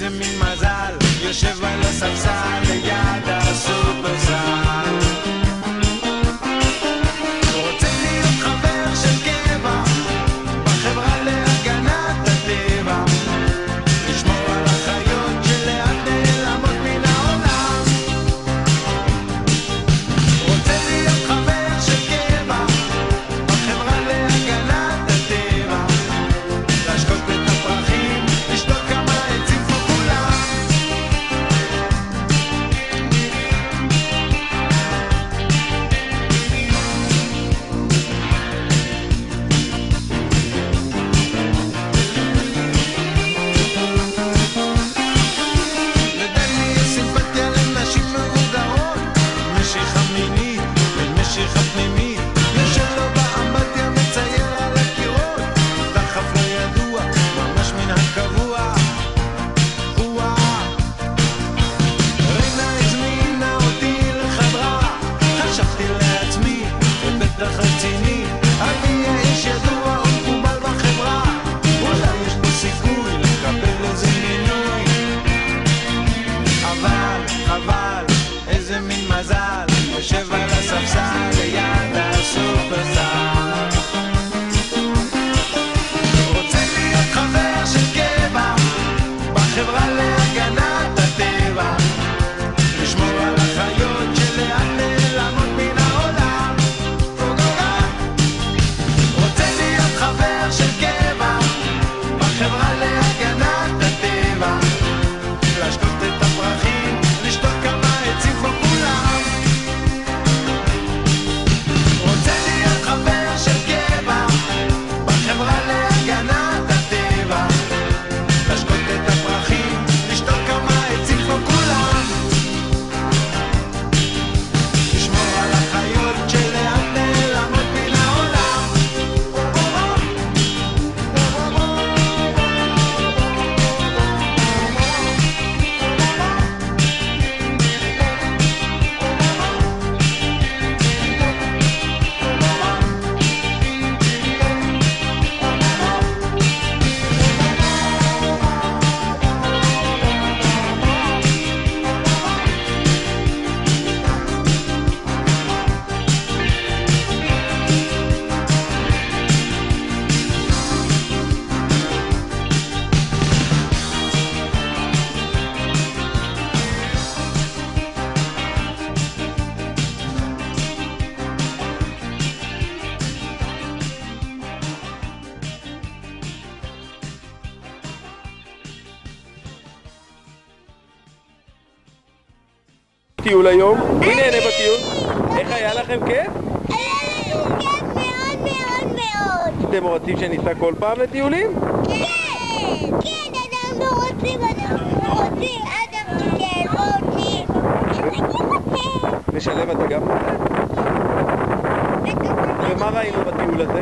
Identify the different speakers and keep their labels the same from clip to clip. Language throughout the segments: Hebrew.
Speaker 1: איזה מין מזל, יושב על הספסל ליד הסופרסל. רוצה להיות חבר של קבע בחברה להגנת הטבע, לשמור על החיות שלאט נעלמות מן העולם. רוצה להיות חבר של קבע בחברה להגנת הטבע, להשקות את הפרחים, לשתות כמה עצים כמו כולם. לדני יש סימפתיה לנשים מבוגרות, משיכה מינית ומשיכה פנימית, יושב לו באמבטיה מצייר על הקירות, דחף לא ידוע, ממש מן הקבוע. רינה הזמינה אותי לחברה, חשבתי לעצמי, בטח רציני, אני האיש ידוע ומקובל בחברה, אולי יש פה סיכוי לקבל איזה מינוי. אבל, איזה מין מזל, יושב על הספסל ליד הסופרסל. רוצה להיות חבר של קבע בחברה להגנת הטבע, לשמור על החיות שלאט נעלמות מן העולם. רוצה להיות חבר של קבע בחברה להגנת הטבע, להשקות את הפרחים, לשתות כמה עצים כמו כולם. רוצה להיות חבר של קבע בחברה להגנת הטבע, להשקות את הפרחים, לשתות כמה עצים כמו כולם. לשמור על החיות שלאט נעלמות מן העולם.
Speaker 2: טיול היום, מי נהנה בטיול? איך היה לכם כיף?
Speaker 3: היה לנו כיף מאוד מאוד מאוד.
Speaker 2: אתם רוצים שניסע כל פעם לטיולים?
Speaker 3: כן, אנחנו רוצים,
Speaker 2: נשלם אתה גם? ומה ראינו בטיול הזה?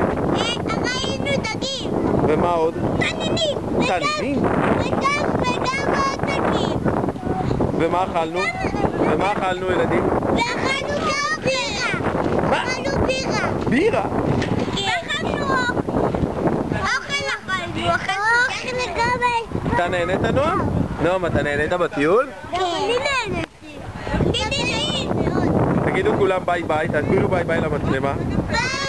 Speaker 3: ראינו דגים.
Speaker 2: ומה עוד?
Speaker 3: תנינים.
Speaker 2: תנינים?
Speaker 3: וגם עוד דגים.
Speaker 2: ומה אכלנו? ומה אכלנו ילדים?
Speaker 3: ואכלנו גם בירה.
Speaker 2: מה?
Speaker 3: אכלנו בירה.
Speaker 2: בירה?
Speaker 3: ואכלנו אוכל אוכל לגמרי.
Speaker 2: אתה נהנית נועם? נועם, אתה נהנית בטיול?
Speaker 3: כן. אני נהניתי.
Speaker 2: תגידו כולם ביי ביי, תסבירו ביי ביי למצלמה.
Speaker 3: ביי.